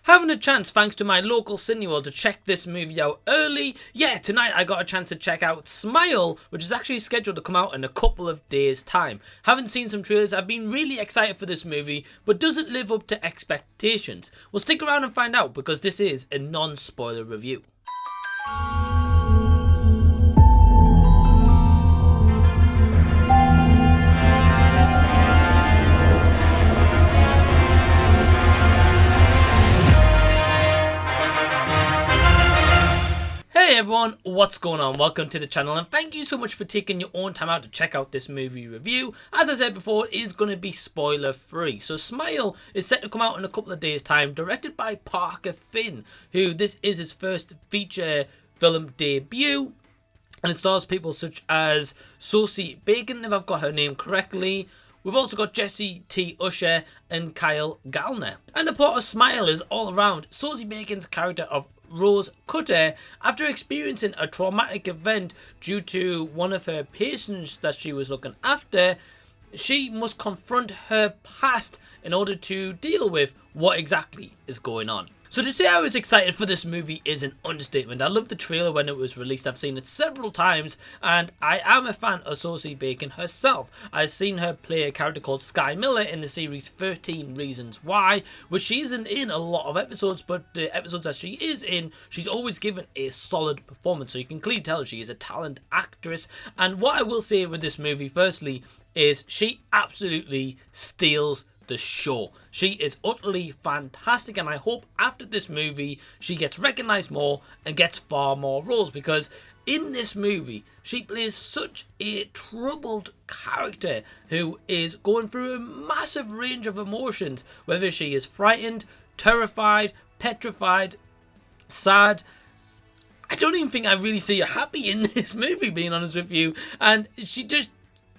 Having a chance thanks to my local Cineworld to check this movie out early. Yeah, tonight I got a chance to check out Smile, which is actually scheduled to come out in a couple of days' time. Haven't seen some trailers, I've been really excited for this movie, but does it live up to expectations? Well, stick around and find out, because this is a non-spoiler review. Hey everyone, what's going on? Welcome to the channel and thank you so much for taking your own time out to check out this movie review. As I said before, it is going to be spoiler free. So Smile is set to come out in a couple of days time, directed by Parker Finn, who this is his first feature film debut. And it stars people such as Sosie Bacon, if I've got her name correctly. We've also got Jessie T. Usher and Gallner. And the plot of Smile is all around Sosie Bacon's character of Rose Cotter, after experiencing a traumatic event due to one of her patients that she was looking after. She must confront her past in order to deal with what exactly is going on. So to say I was excited for this movie is an understatement. I loved the trailer when it was released. I've seen it several times and I am a fan of Sosie Bacon herself. I've seen her play a character called Sky Miller in the series 13 Reasons Why, which she isn't in a lot of episodes, but the episodes that she is in, she's always given a solid performance. So you can clearly tell she is a talented actress. And what I will say with this movie, firstly, is she absolutely steals the show. She is utterly fantastic, and I hope after this movie she gets recognized more and gets far more roles, because in this movie she plays such a troubled character who is going through a massive range of emotions, whether she is frightened, terrified, petrified, sad. I don't even think I really see her happy in this movie, being honest with you, and she just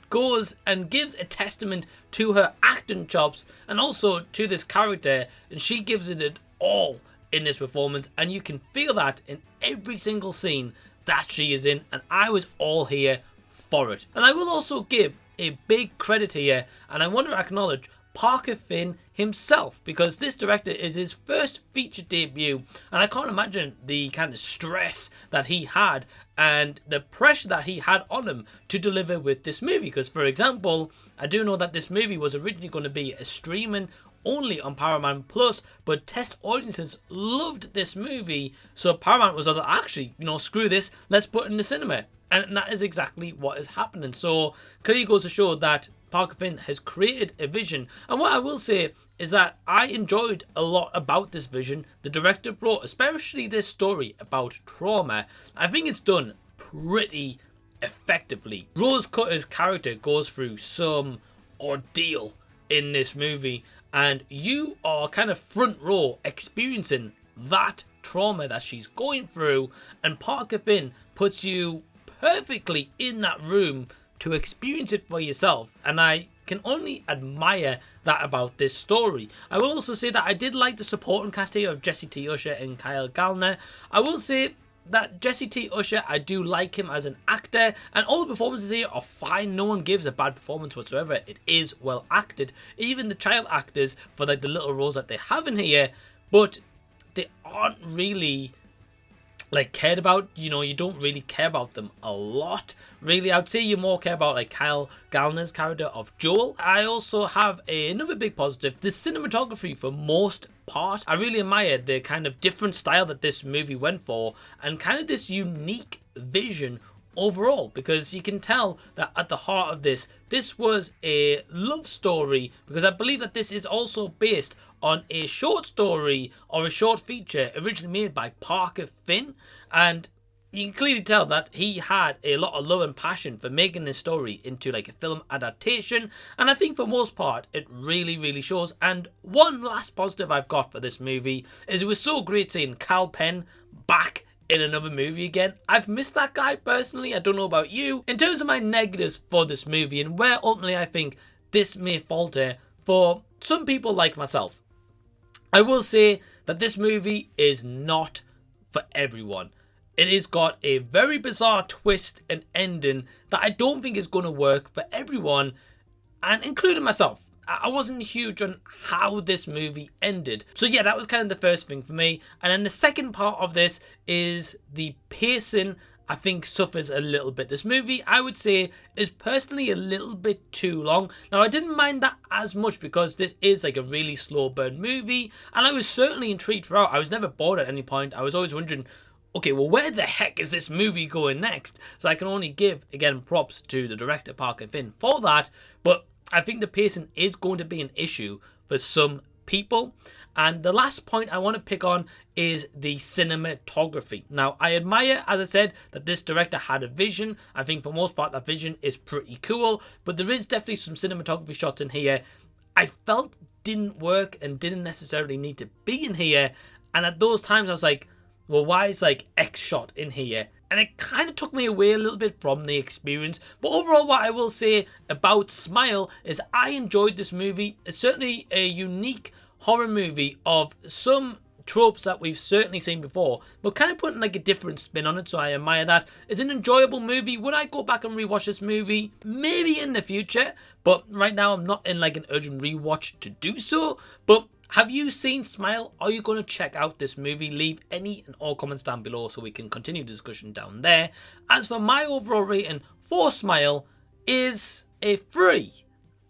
goes and gives a testament to her acting chops and also to this character, and she gives it all in this performance, and you can feel that in every single scene that she is in, and I was all here for it. And I will also give a big credit here, and I want to acknowledge Parker Finn himself, because this director is his first feature debut, and I can't imagine the kind of stress that he had and the pressure that he had on him to deliver with this movie. Because, for example, I do know that this movie was originally going to be a streaming only on Paramount Plus, but test audiences loved this movie, so Paramount was like, actually, screw this, let's put it in the cinema. And that is exactly what is happening. So clearly goes to show that Parker Finn has created a vision. And what I will say is that I enjoyed a lot about this vision the director brought, especially this story about trauma. I think it's done pretty effectively. Rose Cotter's character goes through some ordeal in this movie, and you are kind of front row experiencing that trauma that she's going through, and Parker Finn puts you perfectly in that room to experience it for yourself, and I can only admire that about this story. I will also say that I did like the supporting cast here of Jessie T. Usher and Gallner. I will say that Jessie T. Usher, I do like him as an actor, and all the performances here are fine. No one gives a bad performance whatsoever. It is well acted. Even the child actors for like the little roles that they have in here, but they aren't really like cared about. You don't really care about them a lot, really. I'd say you more care about like Gallner's character of Joel. I also have another big positive: the cinematography for most part. I really admire the kind of different style that this movie went for, and kind of this unique vision overall, because you can tell that at the heart of this was a love story, because I believe that this is also based on a short story or a short feature originally made by Parker Finn, and you can clearly tell that he had a lot of love and passion for making this story into like a film adaptation, and I think for most part it really shows. And one last positive I've got for this movie is it was so great seeing Penn back in another movie again. I've missed that guy personally. I don't know about you. In terms of my negatives for this movie and where ultimately I think this may falter for some people like myself, I will say that this movie is not for everyone. It has got a very bizarre twist and ending that I don't think is going to work for everyone, and including myself. I wasn't huge on how this movie ended. So yeah, that was kind of the first thing for me. And then the second part of this is the pacing. I think suffers a little bit. This movie, I would say, is personally a little bit too long. Now, I didn't mind that as much because this is like a really slow burn movie, and I was certainly intrigued throughout. I was never bored at any point. I was always wondering, okay, well, where the heck is this movie going next? So I can only give, again, props to the director, Parker Finn, for that, but I think the pacing is going to be an issue for some people. And the last point I want to pick on is the cinematography. Now, I admire, as I said, that this director had a vision. I think for most part that vision is pretty cool, but there is definitely some cinematography shots in here I felt didn't work and didn't necessarily need to be in here. And at those times I was like, well, why is like X shot in here? And it kind of took me away a little bit from the experience. But overall, what I will say about Smile is I enjoyed this movie. It's certainly a unique horror movie of some tropes that we've certainly seen before, but kind of putting like a different spin on it, so I admire that. It's an enjoyable movie. Would I go back and rewatch this movie? Maybe in the future, but right now I'm not in like an urgent rewatch to do so. But have you seen Smile? Are you going to check out this movie? Leave any and all comments down below so we can continue the discussion down there. As for my overall rating for Smile, is a 3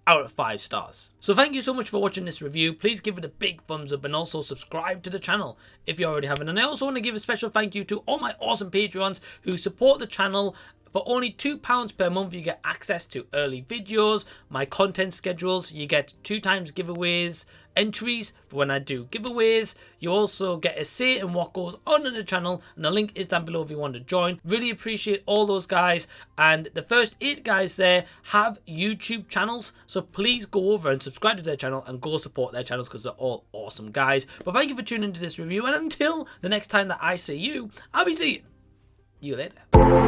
out of 5 stars. So thank you so much for watching this review. Please give it a big thumbs up and also subscribe to the channel if you already haven't. And I also want to give a special thank you to all my awesome Patreons who support the channel. For only £2 per month, you get access to early videos, my content schedules, you get 2 times giveaways, entries for when I do giveaways. You also get a say in what goes on in the channel, and the link is down below if you want to join. Really appreciate all those guys, and the first 8 guys there have YouTube channels, so please go over and subscribe to their channel and go support their channels because they're all awesome guys. But thank you for tuning into this review, and until the next time that I see you, I'll be seeing you later.